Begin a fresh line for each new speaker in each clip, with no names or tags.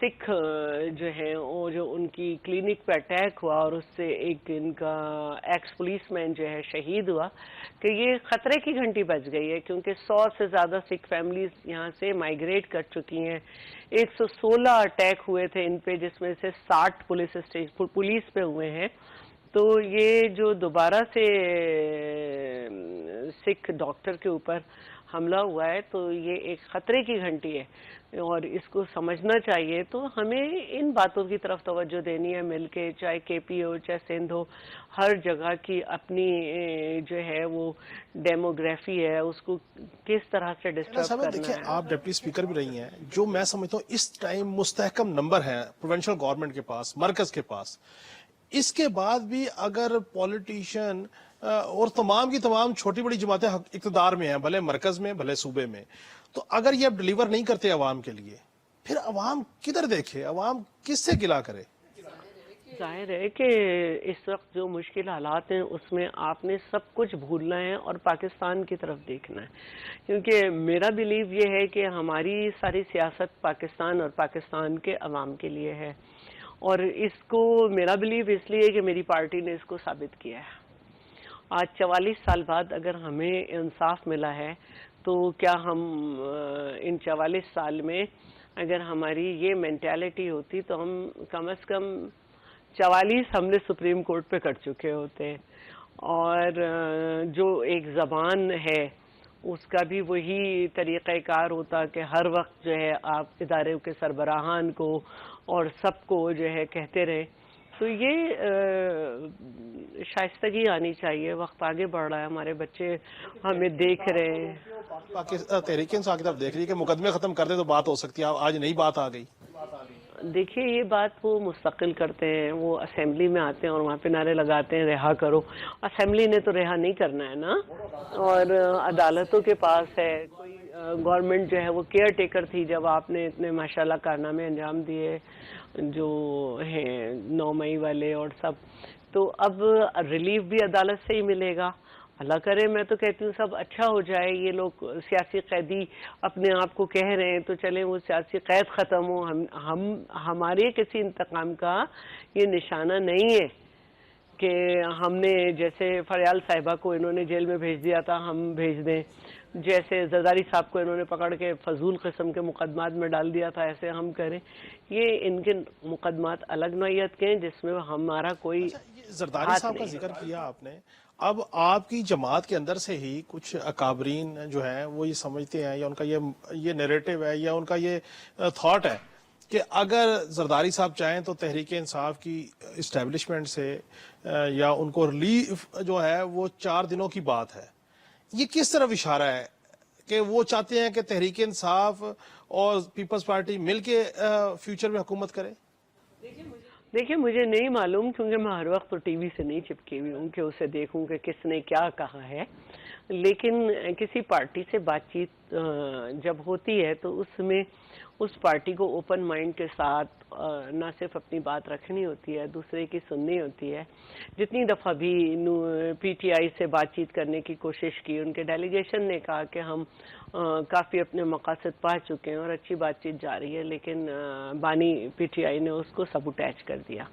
سکھ جو ہیں وہ جو ان کی کلینک پہ اٹیک ہوا اور اس سے ایک ان کا ایکس پولیس مین جو ہے شہید ہوا، کہ یہ خطرے کی گھنٹی بج گئی ہے، کیونکہ 100 سے زیادہ سکھ فیملیز یہاں سے مائیگریٹ کر چکی ہیں. 116 اٹیک ہوئے تھے ان پہ، جس میں سے 60 پولیس پہ ہوئے ہیں. تو یہ جو دوبارہ سے سکھ ڈاکٹر کے اوپر حملہ ہوا ہے تو یہ ایک خطرے کی گھنٹی ہے، اور اس کو سمجھنا چاہیے. تو ہمیں ان باتوں کی طرف توجہ دینی ہے مل کے، چاہے کے پی ہو چاہے سندھ ہو. ہر جگہ کی اپنی جو ہے وہ ڈیموگرافی ہے، اس کو کس طرح سے ڈسٹرب
صاحب
کرنا
دیکھیں،
ہے.
آپ ڈپٹی اسپیکر بھی رہی ہیں، جو میں سمجھتا ہوں اس ٹائم مستحکم نمبر ہے پروونشل گورنمنٹ کے پاس، مرکز کے پاس. اس کے بعد بھی اگر پولیٹیشین اور تمام کی تمام چھوٹی بڑی جماعتیں اقتدار میں ہیں، بھلے مرکز میں بھلے صوبے میں، تو اگر یہ اب ڈلیور نہیں کرتے عوام کے لیے، پھر عوام کدھر دیکھے؟ عوام کس سے گلا کرے؟
ظاہر ہے کہ اس وقت جو مشکل حالات ہیں اس میں آپ نے سب کچھ بھولنا ہے اور پاکستان کی طرف دیکھنا ہے. کیونکہ میرا بیلیو یہ ہے کہ ہماری ساری سیاست پاکستان اور پاکستان کے عوام کے لیے ہے، اور اس کو میرا بیلیو اس لیے کہ میری پارٹی نے اس کو ثابت کیا ہے. آج 44 سال بعد اگر ہمیں انصاف ملا ہے تو کیا ہم ان 44 سال میں اگر ہماری یہ مینٹیلٹی ہوتی تو ہم کم از کم 44 ہم نے سپریم کورٹ پہ کر چکے ہوتے ہیں. اور جو ایک زبان ہے اس کا بھی وہی طریقہ کار ہوتا کہ ہر وقت جو ہے آپ ادارے کے سربراہان کو اور سب کو جو ہے کہتے رہے. تو یہ شائستگی آنی چاہیے. وقت آگے بڑھ رہا ہے، ہمارے بچے ہمیں دیکھ رہے ہیں.
تحریک انصاف کی طرف دیکھ رہی ہے کہ مقدمے ختم کر دے تو بات ہو سکتی ہے، آج نئی بات آ گئی.
دیکھیے یہ بات وہ مستقل کرتے ہیں، وہ اسمبلی میں آتے ہیں اور وہاں پہ نعرے لگاتے ہیں رہا کرو. اسمبلی نے تو رہا نہیں کرنا ہے نا، اور عدالتوں کے پاس ہے. کوئی گورنمنٹ جو ہے وہ کیئر ٹیکر تھی جب آپ نے اتنے ماشاءاللہ کارنامے انجام دیے جو ہیں 9 مئی والے اور سب. تو اب ریلیف بھی عدالت سے ہی ملے گا. اللہ کرے، میں تو کہتی ہوں سب اچھا ہو جائے. یہ لوگ سیاسی قیدی اپنے آپ کو کہہ رہے ہیں تو چلیں وہ سیاسی قید ختم ہو. ہمارے کسی انتقام کا یہ نشانہ نہیں ہے کہ ہم نے جیسے فریال صاحبہ کو انہوں نے جیل میں بھیج دیا تھا ہم بھیج دیں، جیسے زرداری صاحب کو انہوں نے پکڑ کے فضول قسم کے مقدمات میں ڈال دیا تھا ایسے ہم کریں. یہ ان کے مقدمات الگ نوعیت کے ہیں جس میں ہمارا کوئی
زرداری
ہاتھ
صاحب کا
نہیں.
ذکر کیا آپ نے. اب آپ کی جماعت کے اندر سے ہی کچھ اکابرین جو ہیں وہ یہ سمجھتے ہیں، یا ان کا یہ نیریٹو ہے یا ان کا یہ تھاٹ ہے کہ اگر زرداری صاحب چاہیں تو تحریک انصاف کی اسٹیبلشمنٹ سے یا ان کو ریلیف جو ہے وہ 4 دنوں کی بات ہے. یہ کس طرف اشارہ ہے کہ وہ چاہتے ہیں کہ تحریک انصاف اور پیپلز پارٹی مل کے فیوچر میں حکومت کرے؟
دیکھیں مجھے نہیں معلوم، کیونکہ میں ہر وقت تو ٹی وی سے نہیں چپکی ہوئی ہوں کہ اسے دیکھوں کہ کس نے کیا کہا ہے. لیکن کسی پارٹی سے بات چیت جب ہوتی ہے تو اس میں اس پارٹی کو اوپن مائنڈ کے ساتھ نہ صرف اپنی بات رکھنی ہوتی ہے، دوسرے کی سننی ہوتی ہے. جتنی دفعہ بھی پی ٹی آئی سے بات چیت کرنے کی کوشش کی، ان کے ڈیلیگیشن نے کہا کہ ہم کافی اپنے مقاصد پا چکے ہیں اور اچھی بات چیت جاری ہے، لیکن بانی پی ٹی آئی نے اس کو سبوٹیج کر دیا.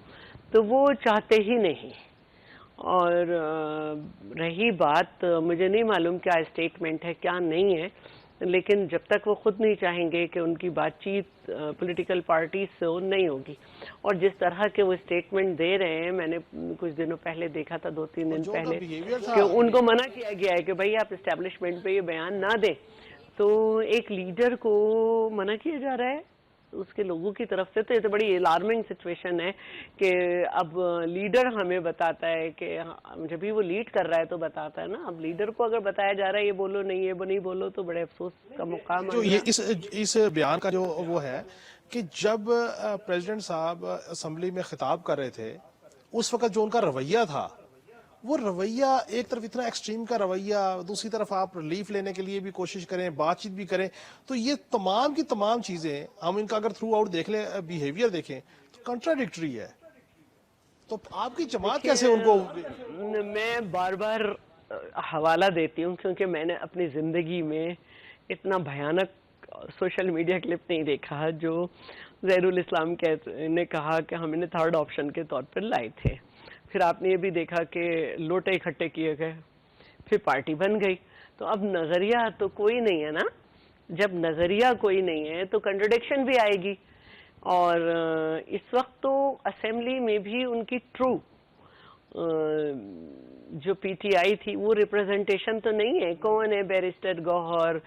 تو وہ چاہتے ہی نہیں. اور رہی بات، مجھے نہیں معلوم کیا اسٹیٹمنٹ ہے کیا نہیں ہے، لیکن جب تک وہ خود نہیں چاہیں گے کہ ان کی بات چیت پولیٹیکل پارٹیز سے نہیں ہوگی. اور جس طرح کے وہ اسٹیٹمنٹ دے رہے ہیں، میں نے کچھ دنوں پہلے دیکھا تھا 2-3 دن
جو ان کا
پہلے
بیہیویئر تھا،
کہ ان کو منع کیا گیا ہے کہ بھائی آپ اسٹیبلشمنٹ پہ یہ بیان نہ دیں. تو ایک لیڈر کو منع کیا جا رہا ہے اس کے لوگوں کی طرف سے. تو یہ تو بڑی الارمنگ سچویشن ہے کہ اب لیڈر ہمیں بتاتا ہے کہ جب بھی وہ لیڈ کر رہا ہے تو بتاتا ہے نا. اب لیڈر کو اگر بتایا جا رہا ہے یہ بولو نہیں، یہ نہیں بولو، تو بڑے افسوس کا مقام آ
جو
گیا.
یہ اس بیان کا جو وہ ہے کہ جب پریزیڈنٹ صاحب اسمبلی میں خطاب کر رہے تھے اس وقت جو ان کا رویہ تھا، وہ رویہ ایک طرف اتنا ایکسٹریم کا رویہ، دوسری طرف آپ ریلیف لینے کے لیے بھی کوشش کریں، بات چیت بھی کریں، تو یہ تمام کی تمام چیزیں ہم ان کا اگر تھرو آؤٹ دیکھ لیں، بیہیویئر دیکھیں تو کنٹراڈکٹری ہے. تو آپ کی جماعت کیسے ان کو؟
میں بار بار حوالہ دیتی ہوں کیونکہ میں نے اپنی زندگی میں اتنا بھیانک سوشل میڈیا کلپ نہیں دیکھا جو زہر الاسلام نے کہا کہ ہم انہیں تھرڈ آپشن کے طور پر لائے تھے. پھر آپ نے یہ بھی دیکھا کہ لوٹے اکٹھے کیے گئے, پھر پارٹی بن گئی. تو اب نظریہ تو کوئی نہیں ہے نا, جب نظریہ کوئی نہیں ہے تو کنٹرڈکشن بھی آئے گی. اور اس وقت تو اسمبلی میں بھی ان کی ٹرو جو پی ٹی آئی تھی وہ ریپرزنٹیشن تو نہیں ہے. کون ہے بیرسٹر گوہر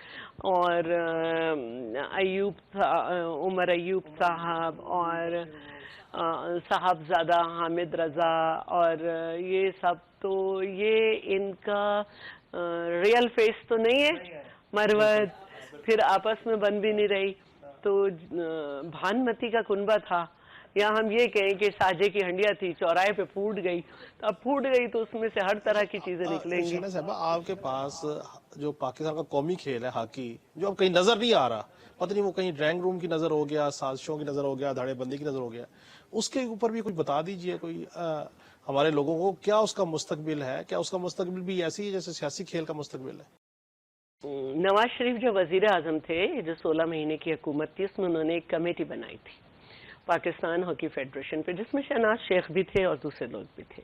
اور عمر ایوب صاحب اور صاحبزادہ حامد رضا اور یہ سب, تو یہ ان کا ریئل فیس تو نہیں ہے. مروت پھر آپس میں بن بھی نہیں رہی. تو بھانمتی کا کنبہ تھا, یا ہم یہ کہیں کہ ساجے کی ہنڈیا تھی, چوراہے پہ پھوٹ گئی. تو اب پھوٹ گئی تو اس میں سے ہر طرح کی چیزیں نکلیں گی.
شہناز صاحبہ, آپ کے پاس جو پاکستان کا قومی کھیل ہے ہاکی, جو اب کہیں نظر نہیں آ رہا, پتہ نہیں وہ کہیں ڈرائنگ روم کی نظر ہو گیا, سازشوں کی نظر ہو گیا, دھاڑے بندی کی نظر ہو گیا, اس کے اوپر بھی کچھ بتا دیجئے کوئی ہمارے لوگوں کو, کیا اس کا مستقبل ہے؟ کیا اس کا مستقبل بھی ایسی ہے جیسے سیاسی کھیل کا مستقبل ہے؟
نواز شریف جو وزیر اعظم تھے, جو 16 مہینے کی حکومت تھی, اس میں انہوں نے ایک کمیٹی بنائی تھی پاکستان ہاکی فیڈریشن پہ, جس میں شہناز شیخ بھی تھے اور دوسرے لوگ بھی تھے.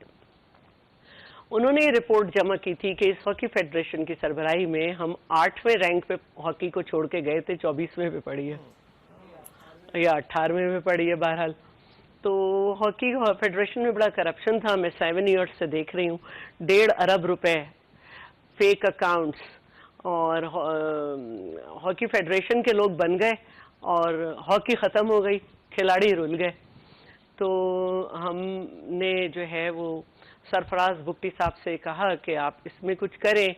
انہوں نے یہ رپورٹ جمع کی تھی کہ اس ہاکی فیڈریشن کی سربراہی میں ہم 8ویں رینک پہ ہاکی کو چھوڑ کے گئے تھے, 24ویں پہ پڑی ہے یا 18ویں پہ پڑی ہے بہرحال. تو ہاکی فیڈریشن میں بڑا کرپشن تھا. میں 7 ایئرس سے دیکھ رہی ہوں, 1.5 ارب روپے فیک اکاؤنٹس, اور ہاکی فیڈریشن کے لوگ بن گئے اور ہاکی ختم ہو گئی, کھلاڑی رول گئے. تو ہم نے جو ہے وہ سرفراز بگٹی صاحب سے کہا کہ آپ اس میں کچھ کریں.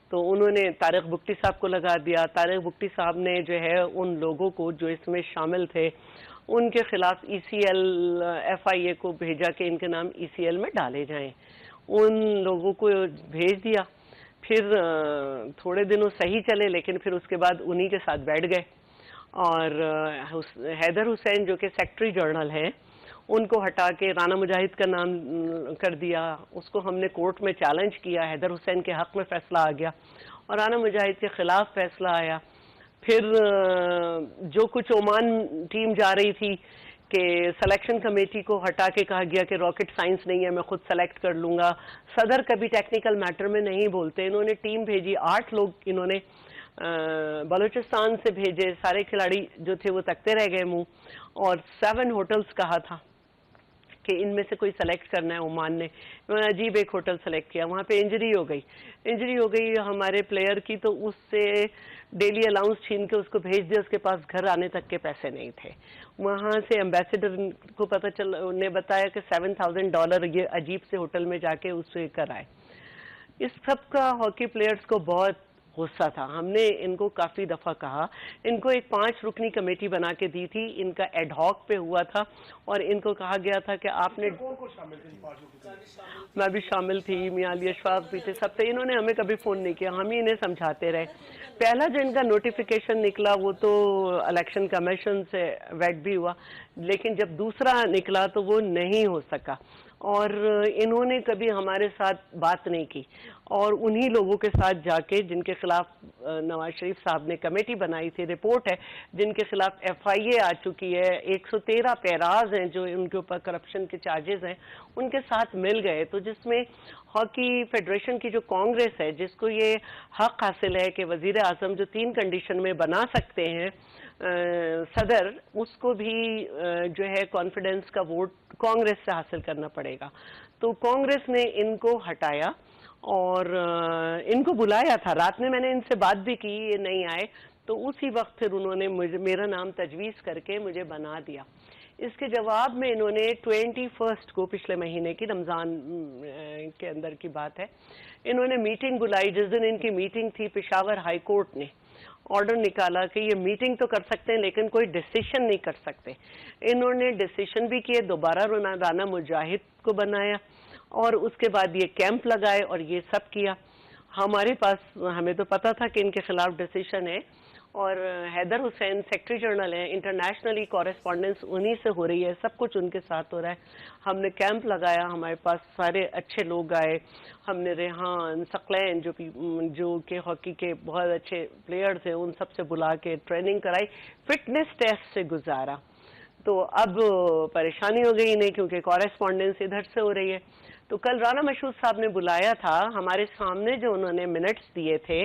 تو انہوں نے طارق بگٹی صاحب کو لگا دیا. طارق بگٹی صاحب نے جو ہے ان لوگوں کو جو اس میں شامل تھے ان کے خلاف ای سی ایل ایف آئی اے کو بھیجا کہ ان کے نام ای سی ایل میں ڈالے جائیں. ان لوگوں کو بھیج دیا. پھر تھوڑے دنوں صحیح چلے, لیکن پھر اس کے بعد انہی کے ساتھ بیٹھ گئے. اور حیدر حسین جو کہ سیکٹری جنرل ہیں, ان کو ہٹا کے رانا مجاہد کا نام کر دیا. اس کو ہم نے کورٹ میں چیلنج کیا, حیدر حسین کے حق میں فیصلہ آ گیا اور رانا مجاہد کے خلاف فیصلہ آیا. پھر جو کچھ عمان ٹیم جا رہی تھی کہ سلیکشن کمیٹی کو ہٹا کے کہا گیا کہ راکٹ سائنس نہیں ہے, میں خود سلیکٹ کر لوں گا. صدر کبھی ٹیکنیکل میٹر میں نہیں بولتے. انہوں نے ٹیم بھیجی, 8 لوگ انہوں نے بلوچستان سے بھیجے. سارے کھلاڑی جو تھے وہ تکتے رہ گئے منہ, اور 7 ہوٹلز کہا تھا کہ ان میں سے کوئی سلیکٹ کرنا ہے. عمان نے عجیب ایک ہوٹل سلیکٹ کیا, وہاں پہ انجری ہو گئی ہمارے پلیئر کی, تو اس سے ڈیلی الاؤنس چھین کے اس کو بھیج دیا. اس کے پاس گھر آنے تک کے پیسے نہیں تھے. وہاں سے ایمبیسڈر کو پتہ نے بتایا کہ $7,000 یہ عجیب سے ہوٹل میں جا کے اس سے کر آئے. اس سب کا ہاکی پلیئرز کو بہت غصہ تھا. ہم نے ان کو کافی دفعہ کہا, ان کو ایک 5 رکنی کمیٹی بنا کے دی تھی, ان کا ایڈ ہاک پہ ہوا تھا, اور ان کو کہا گیا تھا کہ آپ نے, میں بھی شامل تھی, میاں علی اشفاق بھی تھے, سب تھے. انہوں نے ہمیں کبھی فون نہیں کیا, ہم ہی انہیں سمجھاتے رہے. پہلا جو ان کا نوٹیفیکیشن نکلا وہ تو الیکشن کمیشن سے ویٹ بھی ہوا, لیکن جب دوسرا نکلا تو وہ نہیں ہو سکا. اور انہوں نے کبھی ہمارے ساتھ بات نہیں کی, اور انہی لوگوں کے ساتھ جا کے جن کے خلاف نواز شریف صاحب نے کمیٹی بنائی تھی, رپورٹ ہے, جن کے خلاف ایف آئی اے آ چکی ہے, 113 پیراز ہیں جو ان کے اوپر کرپشن کے چارجز ہیں, ان کے ساتھ مل گئے. تو جس میں ہاکی فیڈریشن کی جو کانگریس ہے, جس کو یہ حق حاصل ہے کہ وزیر اعظم جو 3 کنڈیشن میں بنا سکتے ہیں صدر, اس کو بھی جو ہے کانفیڈنس کا ووٹ کانگریس سے حاصل کرنا پڑے گا. تو کانگریس نے ان کو ہٹایا اور ان کو بلایا تھا. رات میں نے ان سے بات بھی کی, یہ نہیں آئے, تو اسی وقت پھر انہوں نے میرا نام تجویز کر کے مجھے بنا دیا. اس کے جواب میں انہوں نے 21 کو, پچھلے مہینے کی رمضان کے اندر کی بات ہے, انہوں نے میٹنگ بلائی. جس دن ان کی میٹنگ تھی, پشاور ہائی کورٹ نے آرڈر نکالا کہ یہ میٹنگ تو کر سکتے ہیں لیکن کوئی ڈیسیشن نہیں کر سکتے. انہوں نے ڈیسیشن بھی کیے, دوبارہ رانا مجاہد کو بنایا, اور اس کے بعد یہ کیمپ لگائے اور یہ سب کیا. ہمارے پاس, ہمیں تو پتا تھا کہ ان کے خلاف ڈیسیشن ہے, اور حیدر حسین سیکٹری جنرل ہیں, انٹرنیشنلی کورسپونڈنس انہی سے ہو رہی ہے, سب کچھ ان کے ساتھ ہو رہا ہے. ہم نے کیمپ لگایا, ہمارے پاس سارے اچھے لوگ آئے. ہم نے ریحان, ثقلین جو کہ ہاکی کے بہت اچھے پلیئرز ہیں, ان سب سے بلا کے ٹریننگ کرائی, فٹنس ٹیسٹ سے گزارا. تو اب پریشانی ہو گئی انہیں کیونکہ کورسپونڈنس ادھر سے ہو رہی ہے. تو کل رانا مشہود صاحب نے بلایا تھا ہمارے سامنے، جو انہوں نے منٹس دیے تھے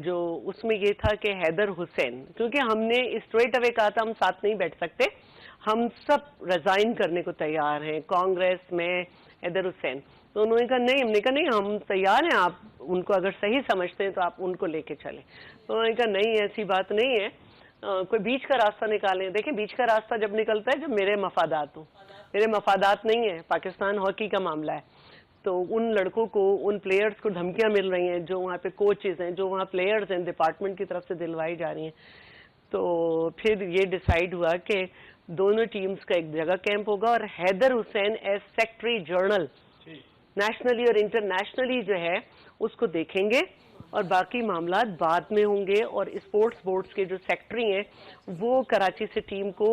جو اس میں یہ تھا کہ حیدر حسین، کیونکہ ہم نے اسٹریٹ اوے کہا تھا ہم ساتھ نہیں بیٹھ سکتے، ہم سب ریزائن کرنے کو تیار ہیں، کانگریس میں حیدر حسین. تو انہوں نے کہا نہیں، ہم نے کہا نہیں ہم تیار ہیں، آپ ان کو اگر صحیح سمجھتے ہیں تو آپ ان کو لے کے چلیں. تو انہوں نے کہا نہیں ایسی بات نہیں ہے، کوئی بیچ کا راستہ نکالیں. دیکھیں بیچ کا راستہ جب نکلتا ہے جب میرے مفادات ہوں، میرے مفادات نہیں ہیں، پاکستان ہاکی کا معاملہ ہے. تو ان لڑکوں کو، ان پلیئرز کو دھمکیاں مل رہی ہیں جو وہاں پہ کوچز ہیں، جو وہاں پلیئرز ہیں ڈپارٹمنٹ کی طرف سے دلوائی جا رہی ہیں. تو پھر یہ ڈیسائیڈ ہوا کہ دونوں ٹیمز کا ایک جگہ کیمپ ہوگا، اور حیدر حسین ایز سیکٹری جرنل نیشنلی اور انٹرنیشنلی جو ہے اس کو دیکھیں گے، اور باقی معاملات بعد میں ہوں گے. اور اسپورٹس بورڈز کے جو سیکٹری ہیں وہ کراچی سے ٹیم کو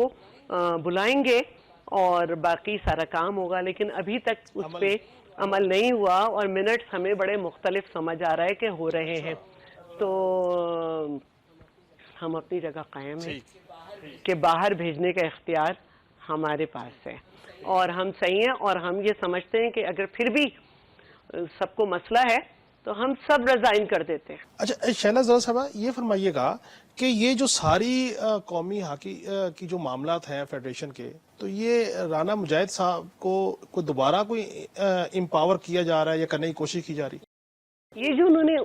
بلائیں گے اور باقی سارا کام ہوگا. لیکن ابھی تک اس پہ عمل نہیں ہوا، اور منٹس ہمیں بڑے مختلف سمجھ آ رہا ہے کہ ہو رہے ہیں. تو ہم اپنی جگہ قائم ہیں کہ باہر بھیجنے کا اختیار ہمارے پاس ہے، اور ہم صحیح ہیں، اور ہم یہ سمجھتے ہیں کہ اگر پھر بھی سب کو مسئلہ ہے تو ہم سب ریزائن کر دیتے ہیں.
اچھا شہناز ظہر صاحبہ یہ فرمائیے گا کہ یہ جو ساری قومی ہاکی کی جو معاملات ہیں فیڈریشن کے، تو یہ رانا مجاہد صاحب کو دوبارہ کوئی امپاور کیا جا رہا ہے یا کرنے کی کوشش کی جا رہی؟
یہ جو انہوں نے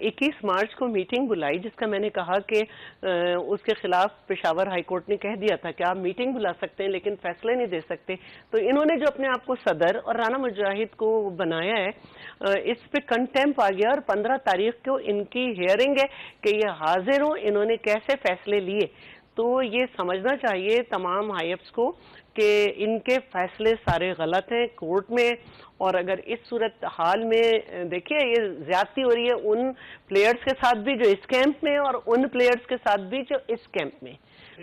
21 مارچ کو میٹنگ بلائی، جس کا میں نے کہا کہ اس کے خلاف پشاور ہائی کورٹ نے کہہ دیا تھا کہ آپ میٹنگ بلا سکتے ہیں لیکن فیصلے نہیں دے سکتے، تو انہوں نے جو اپنے آپ کو صدر اور رانا مجاہد کو بنایا ہے، اس پہ کنٹیمپ آ گیا، اور 15 تاریخ کو ان کی ہیئرنگ ہے کہ یہ حاضر ہوں انہوں نے کیسے فیصلے لیے. تو یہ سمجھنا چاہیے تمام ہائی اپس کو کہ ان کے فیصلے سارے غلط ہیں کورٹ میں. اور اگر اس صورت حال میں دیکھیے یہ زیادتی ہو رہی ہے ان پلیئرز کے ساتھ بھی جو اس کیمپ میں، اور ان پلیئرز کے ساتھ بھی جو اس کیمپ میں.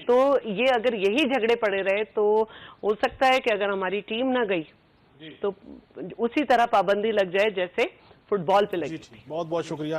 تو یہ اگر یہی جھگڑے پڑے رہے تو ہو سکتا ہے کہ اگر ہماری ٹیم نہ گئی تو اسی طرح پابندی لگ جائے جیسے فٹ بال پہ لگی.
بہت بہت شکریہ.